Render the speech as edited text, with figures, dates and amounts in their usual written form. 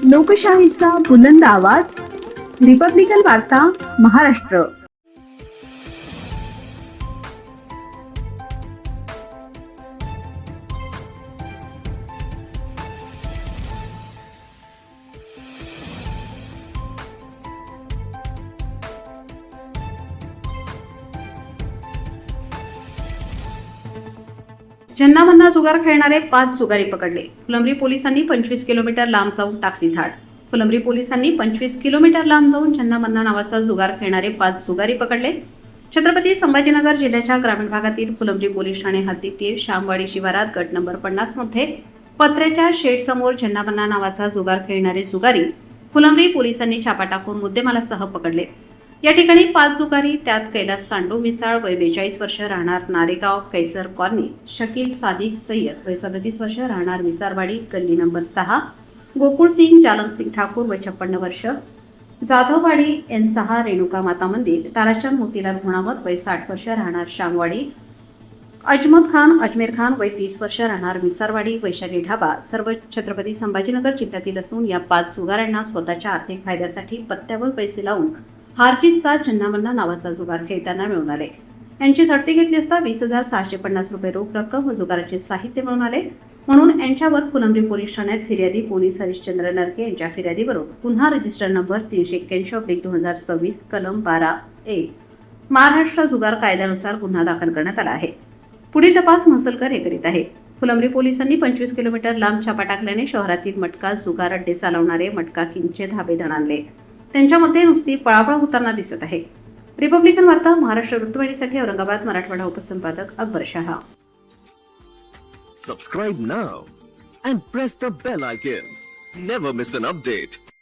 लोकशाहीचा बुलंद आवाज, रिपब्लिकन वार्ता, महाराष्ट्र. झन्ना-मन्ना जुगार खेळणारे 5 जुगारी पकडले. फुलंब्री पोलिसांनी 25 किलोमीटर लांब जाऊन टाकली धाड. फुलंब्री पोलिसांनी 25 किलोमीटर लांब जाऊन झन्ना-मन्ना नावाचा जुगार खेळणारे 5 जुगारी पकडले. छत्रपती संभाजीनगर जिल्ह्याच्या ग्रामीण भागातील फुलंब्री पोलीस ठाणे हद्दीतील शामवाडी शिवारात गट नंबर 50 मध्ये पत्र्याच्या शेड समोर झन्ना-मन्ना नावाचा जुगार खेळणारे जुगारी फुलंब्री पोलिसांनी छापा टाकून मुद्देमालासह पकडले. या ठिकाणी 5 जुगारी, त्यात कैलास सांडू मिसाळ वय 42 वर्ष राहणार नारेगाव कैसर कॉलनी, शकील सादिक सय्यद वय 37 वर्ष राहणार विसारवाडी गल्ली नंबर 6, गोकुळ सिंग जालम सिंग ठाकूर वय 56 वर्ष जाधववाडी N6 रेणुका माता मंदिर, ताराचंद मोतीलाल घुणावत वय 60 वर्ष राहणार शामवाडी, अजमत खान अजमेर खान वय 30 वर्ष राहणार विसारवाडी वैशाली ढाबा, सर्व छत्रपती संभाजीनगर जिल्ह्यातील असून या 5 जुगारांना स्वतःच्या आर्थिक फायद्यासाठी पत्त्यावर पैसे लावून हारजीतचा झन्ना-मन्ना नावाचा जुगार खेळताना मिळून आले. यांची झडती घेतली असता 20,650 रुपये रोख रक्कम व जुगाराचे साहित्य मिळून आले. म्हणून यांच्यावर फुलंब्री पोलीस ठाण्यात फिर्यादी पोलीस हरिश्चंद्र नरके यांच्या फिर्यादीवरून पुन्हा रजिस्टर नंबर 381/2026 कलम 12(a) महाराष्ट्र जुगार कायद्यानुसार गुन्हा दाखल करण्यात आला आहे. पुढील तपास महसलकर हे करीत आहे. फुलंब्री पोलिसांनी 25 किलोमीटर लांब छापा टाकल्याने शहरातील मटका जुगार अड्डे चालवणारे मटका किंगचे धाबे दणाणले. त्यांच्यामध्ये नुसती पळापळ होताना दिसत आहे. रिपब्लिकन वार्ता, Maharashtra वृत्तवाहिनीसाठी Aurangabad Marathwada उपसंपादक Akbar Shah. Subscribe now and press the bell icon. Never miss an update.